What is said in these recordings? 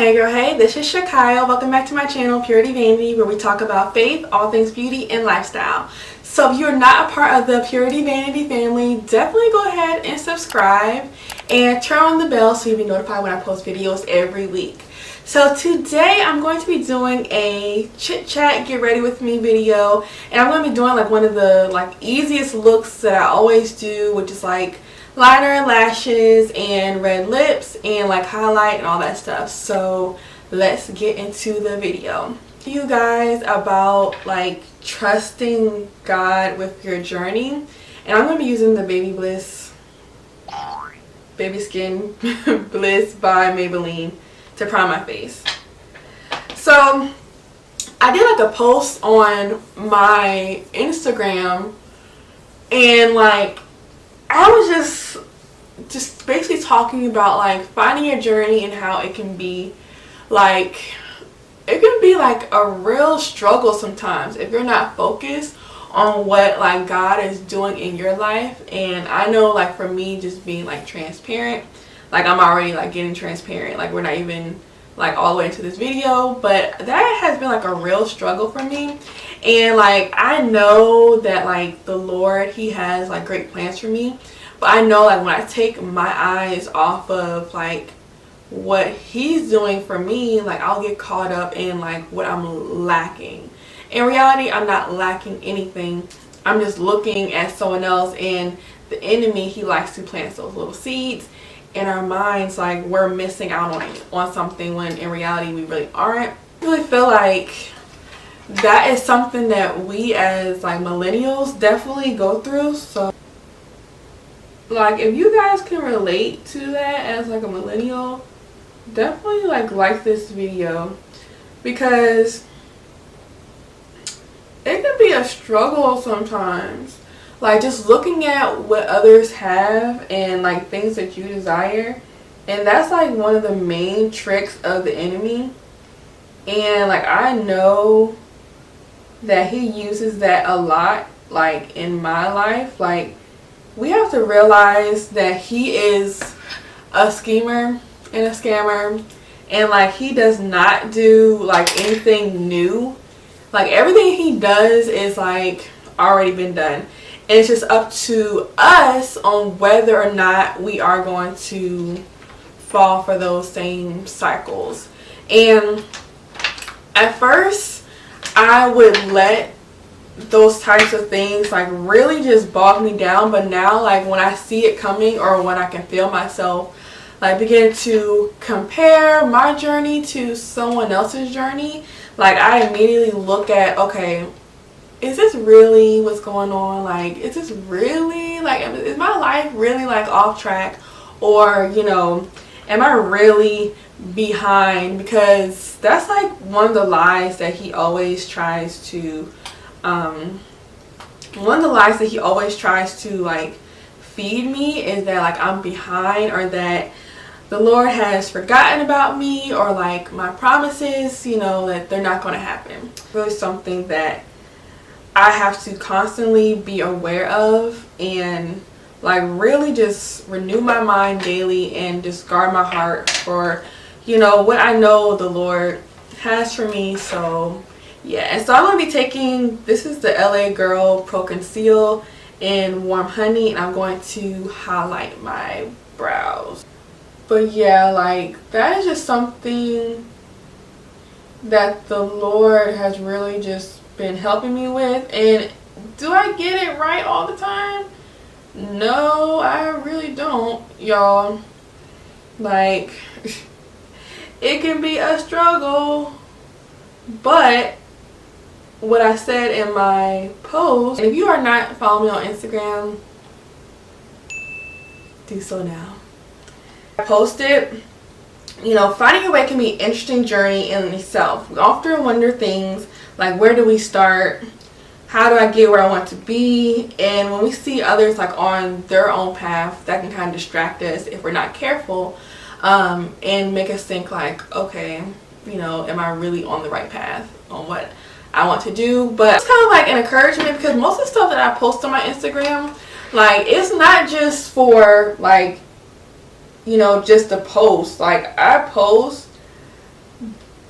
Hey girl, hey, this is Shakiya. Welcome back to my channel, PurityVanity, where we talk about faith, all things beauty, and lifestyle. So if you're not a part of the PurityVanity family, definitely go ahead and subscribe and turn on the bell so you'll be notified when I post videos every week. So today I'm going to be doing a chit chat get ready with me video, and I'm going to be doing like one of the easiest looks that I always do, which is like liner and lashes and red lips and like highlight and all that stuff. So let's get into the video. You guys about like trusting God with your journey, and I'm going to be using the Baby Skin Bliss by Maybelline to prime my face. So I did like a post on my Instagram, and like I was just basically talking about like finding your journey and how it can be like a real struggle sometimes if you're not focused on what like God is doing in your life. And I know like for me, just being like transparent, like I'm already like getting transparent, like we're not even like all the way into this video, but that has been like a real struggle for me. And like I know that like the Lord, he has like great plans for me, but I know like when I take my eyes off of like what he's doing for me, like I'll get caught up in like what I'm lacking. In reality, I'm not lacking anything. I'm just looking at someone else, and the enemy, he likes to plant those little seeds in our minds like we're missing out on something, when in reality we really aren't. I really feel like that is something that we as like millennials definitely go through. So like if you guys can relate to that as like a millennial, definitely like this video, because it can be a struggle sometimes, like just looking at what others have and like things that you desire. And that's like one of the main tricks of the enemy. And like I know that he uses that a lot like in my life. Like we have to realize that he is a schemer and a scammer, and like he does not do like anything new. Like everything he does is like already been done, and it's just up to us on whether or not we are going to fall for those same cycles. And at first I would let those types of things like really just bog me down, but now like when I see it coming, or when I can feel myself like begin to compare my journey to someone else's journey, like I immediately look at, okay, is this really what's going on? Like is this really like, is my life really like off track, or you know, am I really behind? Because that's like one of the lies that he always tries to like feed me, is that like I'm behind, or that the Lord has forgotten about me, or like my promises, you know, that they're not going to happen. Really something that I have to constantly be aware of, and like really just renew my mind daily and just guard my heart for, you know, what I know the Lord has for me. So yeah, and so I'm going to be taking, this is the LA Girl Pro Conceal in Warm Honey, and I'm going to highlight my brows. But yeah, like that is just something that the Lord has really just been helping me with. And do I get it right all the time? No, I really don't, y'all. Like it can be a struggle, but what I said in my post, and if you are not following me on Instagram, do so now. I posted, you know, finding your way can be an interesting journey in itself. We often wonder things like, where do we start? How do I get where I want to be? And when we see others like on their own path, that can kind of distract us if we're not careful, and make us think like, okay, you know, am I really on the right path on what I want to do? But it's kind of like an encouragement, because most of the stuff that I post on my Instagram, like it's not just for like, you know, just to post. Like I post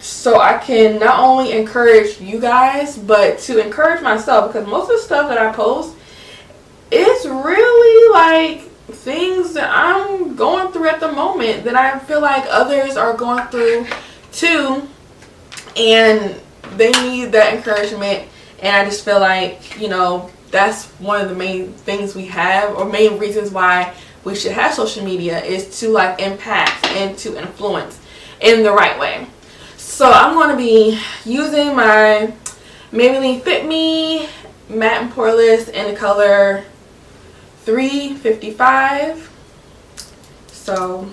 so I can not only encourage you guys, but to encourage myself, because most of the stuff that I post, it's really like things that I'm going through at the moment that I feel like others are going through too, and they need that encouragement. And I just feel like, you know, that's one of the main things we have, or main reasons why we should have social media, is to like impact and to influence in the right way. So I'm going to be using my Maybelline Fit Me Matte and Poreless in the color 355. So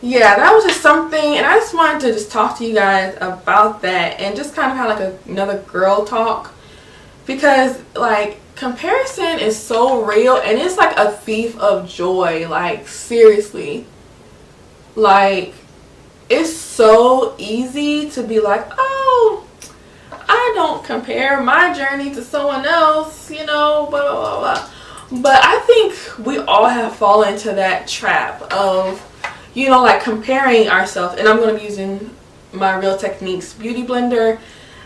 yeah, that was just something, and I just wanted to just talk to you guys about that, and just kind of have like another girl talk, because like comparison is so real, and it's like a thief of joy. Like seriously, like it's so easy to be like, oh, I don't compare my journey to someone else, you know, blah blah blah blah. But I think we all have fallen into that trap of, you know, like comparing ourselves. And I'm going to be using my Real Techniques beauty blender.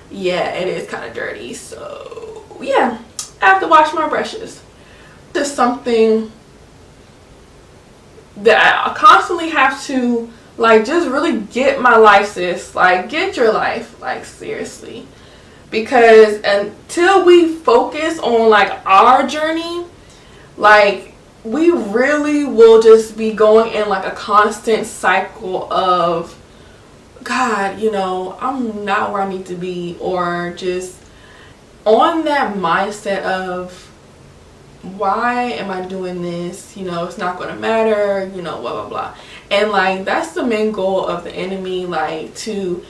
Yeah, it is kind of dirty, so yeah, I have to wash my brushes. Just something that I constantly have to like just really get my life, sis. Like get your life, like seriously, because until we focus on like our journey, like we really will just be going in like a constant cycle of, God, you know, I'm not where I need to be, or just on that mindset of, why am I doing this? You know, it's not going to matter, you know, blah blah blah. And like that's the main goal of the enemy, like to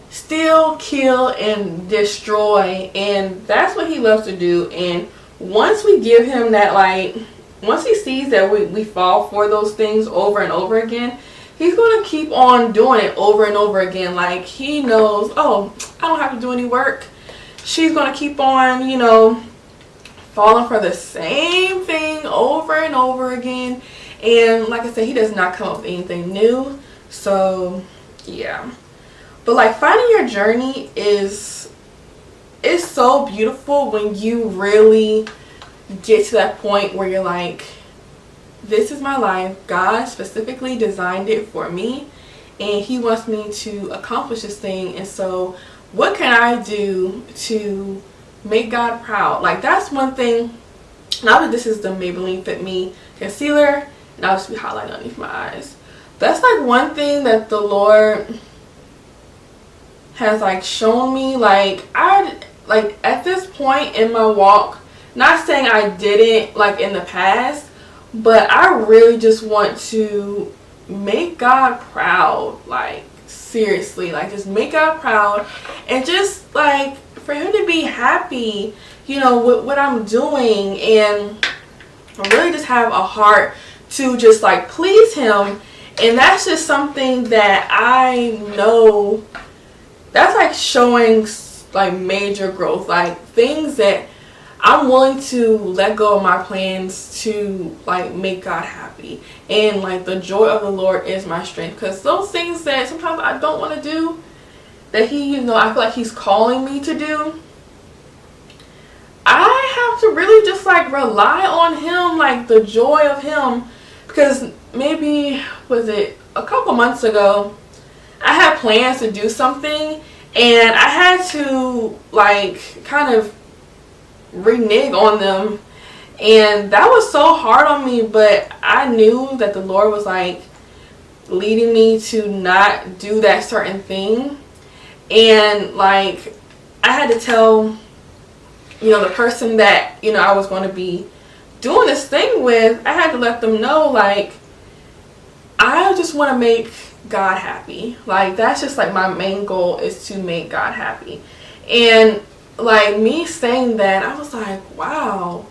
steal, kill, and destroy. And that's what he loves to do. And once we give him that, like once he sees that we fall for those things over and over again, he's going to keep on doing it over and over again. Like he knows, oh, I don't have to do any work. She's going to keep on, you know, falling for the same thing over and over again. And like I said, he does not come up with anything new. So yeah, but like finding your journey is so beautiful when you really get to that point where you're like, this is my life. God specifically designed it for me, and he wants me to accomplish this thing. And so what can I do to make God proud? Like that's one thing. Now that this is the Maybelline Fit Me concealer, and I'll just be highlighting underneath my eyes. That's like one thing that the Lord has like shown me. Like at this point in my walk, not saying I didn't like in the past, but I really just want to make God proud. Like seriously, like just make God proud, and just like for him to be happy, you know, with what I'm doing, and really just have a heart to just like please him. And that's just something that I know that's like showing like major growth, like things that I'm willing to let go of my plans to like make God happy. And like the joy of the Lord is my strength, because those things that sometimes I don't want to do, that he, you know, I feel like he's calling me to do, I have to really just like rely on him, like the joy of him. Because maybe, was it a couple months ago, I had plans to do something, and I had to like kind of renege on them, and that was so hard on me. But I knew that the Lord was like leading me to not do that certain thing. And like I had to tell, you know, the person that, you know, I was going to be doing this thing with, I had to let them know, like, I just want to make God happy. Like that's just like my main goal, is to make God happy. And like me saying that, I was like, wow,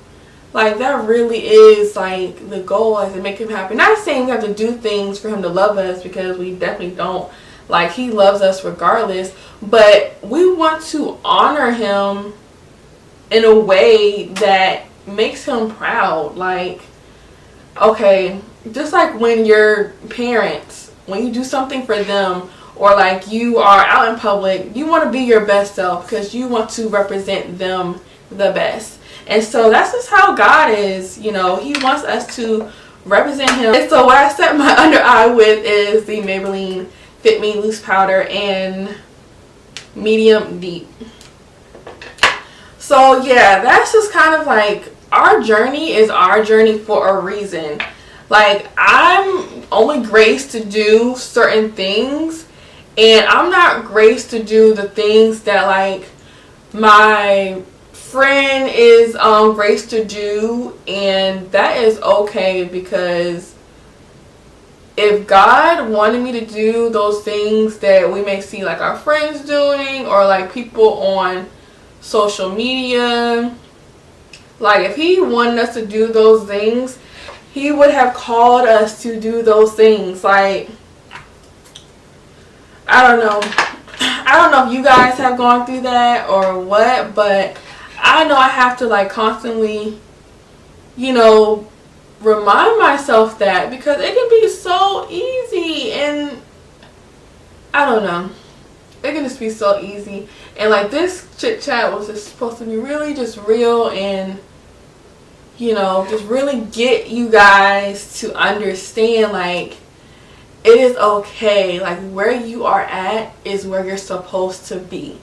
like that really is like the goal, is to make him happy. Not saying we have to do things for him to love us, because we definitely don't. Like he loves us regardless, but we want to honor him in a way that makes him proud. Like, okay, just like when your parents, when you do something for them, or like you are out in public, you want to be your best self because you want to represent them the best. And so that's just how God is. You know, he wants us to represent him. And so what I set my under eye with is the Maybelline Fit Me Loose Powder in medium deep. So yeah, that's just kind of like, our journey is our journey for a reason. Like, I'm only graced to do certain things, and I'm not graced to do the things that like my friend is graced to do, and that is okay, because if God wanted me to do those things that we may see like our friends doing, or like people on social media, like if he wanted us to do those things, he would have called us to do those things. Like, I don't know if you guys have gone through that or what, but I know I have to like constantly, you know, remind myself that, because it can be so easy, and I don't know, it can just be so easy. And like, this chit chat was just supposed to be really just real, and you know, just really get you guys to understand, like, it is okay. Like, where you are at is where you're supposed to be.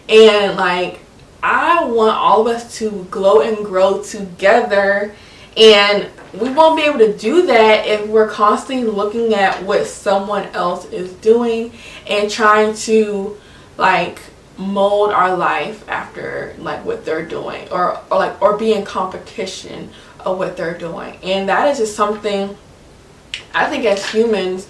And like, I want all of us to glow and grow together, and we won't be able to do that if we're constantly looking at what someone else is doing and trying to like mold our life after like what they're doing, or be in competition of what they're doing. And that is just something I think as humans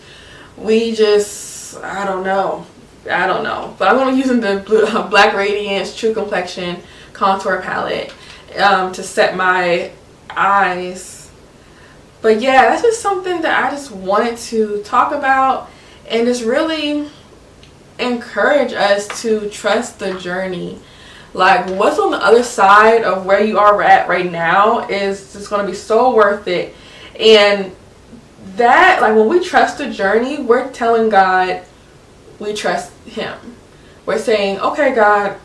we just, I don't know, but I'm going to be using the Black Radiance True Complexion contour palette to set my eyes. But yeah, that's just something that I just wanted to talk about, and just really encourage us to trust the journey. Like, what's on the other side of where you are at right now is just going to be so worth it. And that, like, when we trust the journey, we're telling God we trust him. We're saying, okay, God,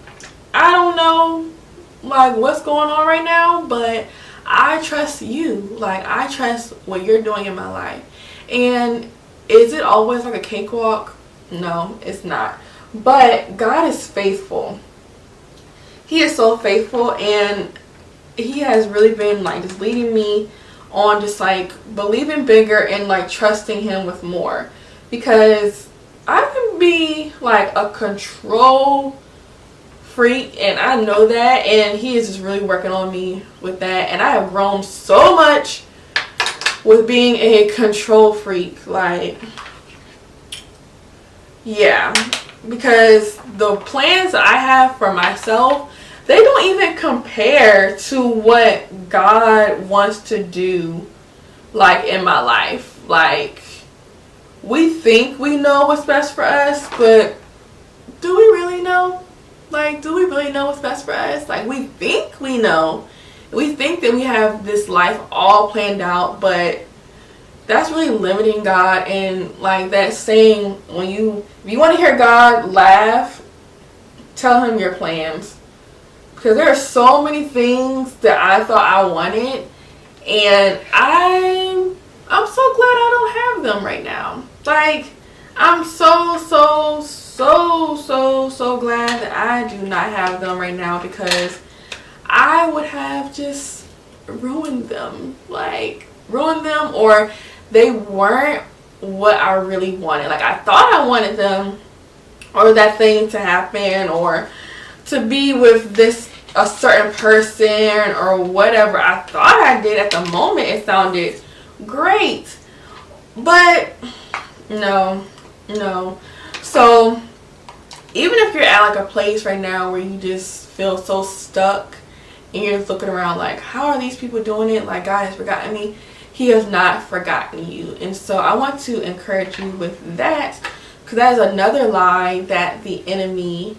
I don't know like what's going on right now, but I trust you. Like, I trust what you're doing in my life. And is it always like a cakewalk? No, it's not. But God is faithful. He is so faithful, and he has really been like just leading me on just like believing bigger and like trusting him with more, because I can be like a control freak, and I know that, and he is just really working on me with that. And I have grown so much with being a control freak. Like, yeah, because the plans that I have for myself, they don't even compare to what God wants to do like in my life. Like, we think we know what's best for us, but do we really know? Like, do we really know what's best for us? Like, we think we know. We think that we have this life all planned out, but that's really limiting God. And like that saying, if you want to hear God laugh, tell him your plans. Because there are so many things that I thought I wanted, and I'm so glad I don't have them right now. Like, I'm so glad that I do not have them right now, because I would have just ruined them. Like, ruined them, or they weren't what I really wanted. Like, I thought I wanted them, or that thing to happen, or to be with a certain person, or whatever I thought I did at the moment. It sounded great, but no. So even if you're at like a place right now where you just feel so stuck, and you're just looking around like, how are these people doing it? Like, God has forgotten me. He has not forgotten you. And so I want to encourage you with that, because that is another lie that the enemy,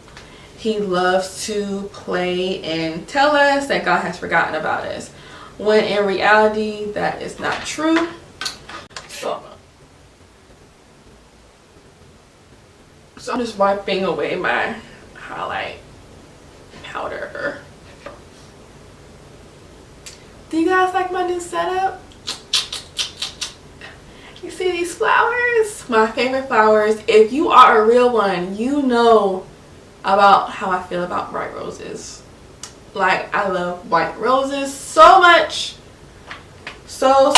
he loves to play and tell us that God has forgotten about us, when in reality that is not true. So I'm just wiping away my highlight powder. Do you guys like my new setup? You see these flowers? My favorite flowers. If you are a real one, you know about how I feel about white roses. Like, I love white roses so much. So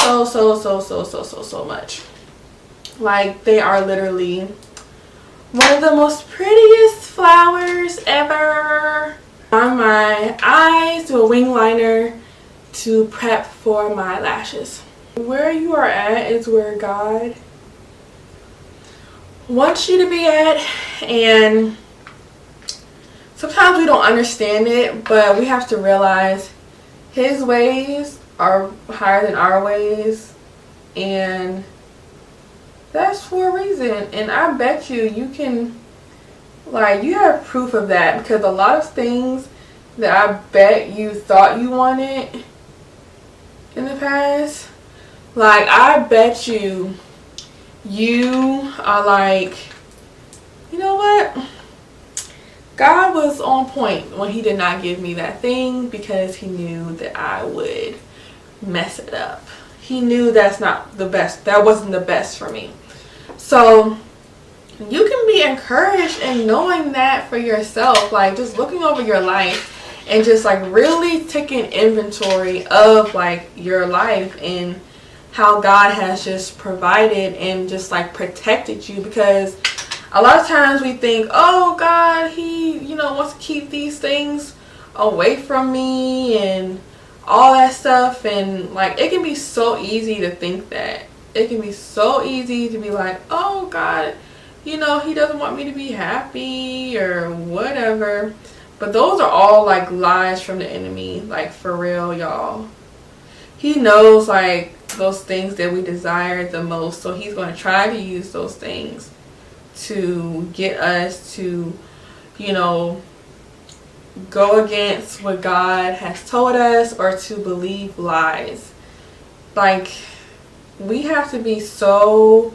much. Like, they are literally one of the most prettiest flowers ever. On my eyes, do a wing liner to prep for my lashes. Where you are at is where God wants you to be at, and sometimes we don't understand it, but we have to realize His ways are higher than our ways, and that's for a reason. And I bet you can, like, you have proof of that, because a lot of things that I bet you thought you wanted in the past, like, I bet you are like, you know what? God was on point when He did not give me that thing, because He knew that I would mess it up. He knew that's not the best. That wasn't the best for me. So you can be encouraged in knowing that for yourself. Like, just looking over your life and just like really taking inventory of like your life and how God has just provided and just like protected you. Because a lot of times we think, oh, God, He, you know, wants to keep these things away from me and all that stuff. And like, it can be so easy to think that. It can be so easy to be like, oh, God, you know, He doesn't want me to be happy or whatever. But those are all like lies from the enemy, like, for real, y'all. He knows like those things that we desire the most, so He's going to try to use those things to get us to, you know, go against what God has told us or to believe lies. Like, we have to be so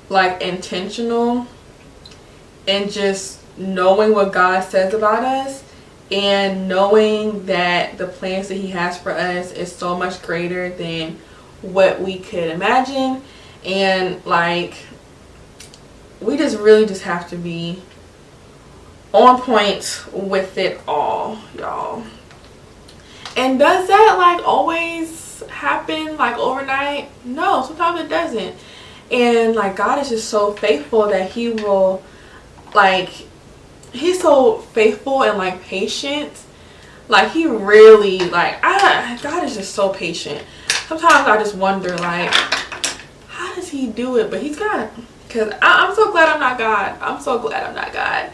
like intentional and just knowing what God says about us and knowing that the plans that He has for us is so much greater than what we could imagine. And like, we just really just have to be on point with it all, y'all. And does that like always happen like overnight? No, sometimes it doesn't. And like, God is just so faithful that He will, like, He's so faithful and like patient. Like, He really, like, God is just so patient. Sometimes I just wonder, like, how does He do it? But He's God. Because I'm so glad I'm not God. I'm so glad I'm not God.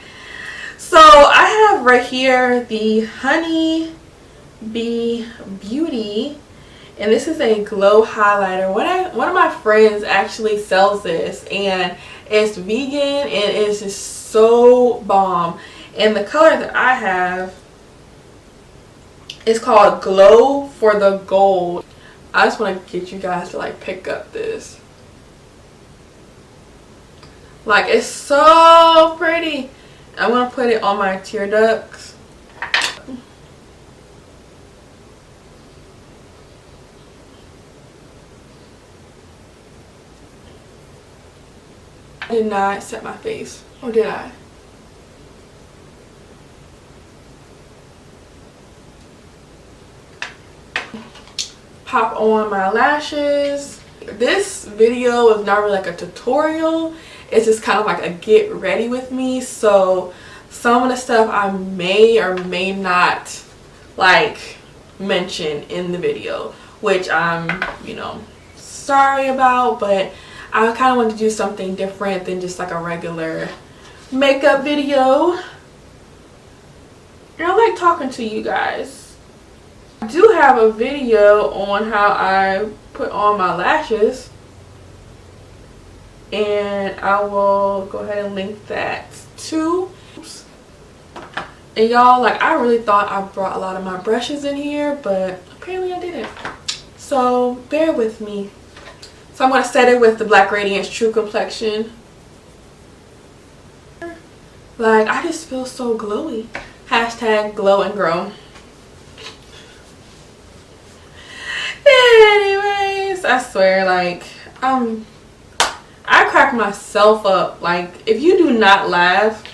So I have right here the Honey Bee Beauty. And this is a glow highlighter. One of my friends actually sells this. And it's vegan and it's just so bomb. And the color that I have is called Glow for the Gold. I just want to get you guys to like pick up this. Like, it's so pretty. I'm going to put it on my tear ducts. I did not set my face. Or did I? Pop on my lashes. This video is not really like a tutorial. It's just kind of like a get ready with me. So some of the stuff I may or may not like mention in the video, which I'm, you know, sorry about, but I kind of wanted to do something different than just like a regular makeup video. And I like talking to you guys. I do have a video on how I put on my lashes, and I will go ahead and link that too. And y'all, like, I really thought I brought a lot of my brushes in here, but apparently I didn't. So bear with me. So I'm going to set it with the Black Radiance True Complexion. Like, I just feel so glowy. Hashtag glow and grow. Anyways, I swear, like, I crack myself up. Like, if you do not laugh,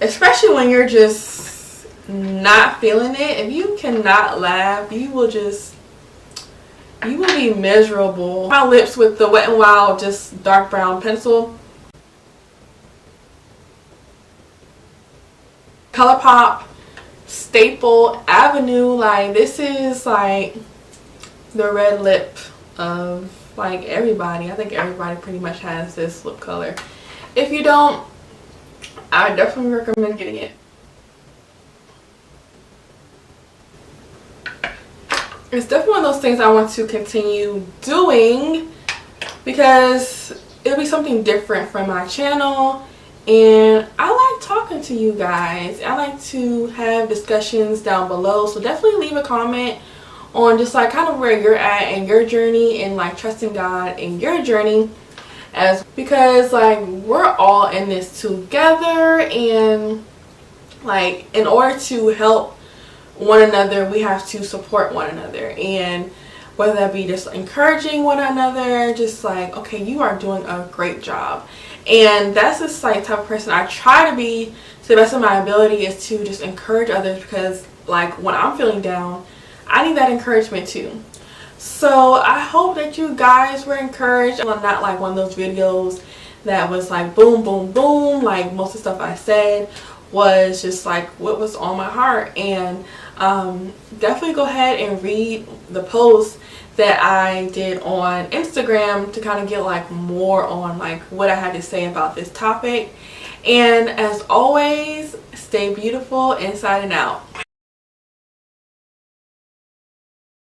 especially when you're just not feeling it, if you cannot laugh, you will be miserable. My lips with the Wet n Wild just dark brown pencil. ColourPop Staple Avenue. Like, this is like the red lip of like everybody. I think everybody pretty much has this lip color. If you don't, I definitely recommend getting it. It's definitely one of those things I want to continue doing because it'll be something different from my channel, and I like talking to you guys. I like to have discussions down below, so definitely leave a comment on just like kind of where you're at in your journey and like trusting God in your journey, as because like we're all in this together, and like in order to help one another we have to support one another, and whether that be just encouraging one another, just like, okay, you are doing a great job. And that's just like type of person I try to be to the best of my ability, is to just encourage others, because like when I'm feeling down, I need that encouragement too. So I hope that you guys were encouraged. I'm not like one of those videos that was like boom boom boom. Like most of the stuff I said was just like what was on my heart. And definitely go ahead and read the post that I did on Instagram to kind of get like more on like what I had to say about this topic. And as always, stay beautiful inside and out.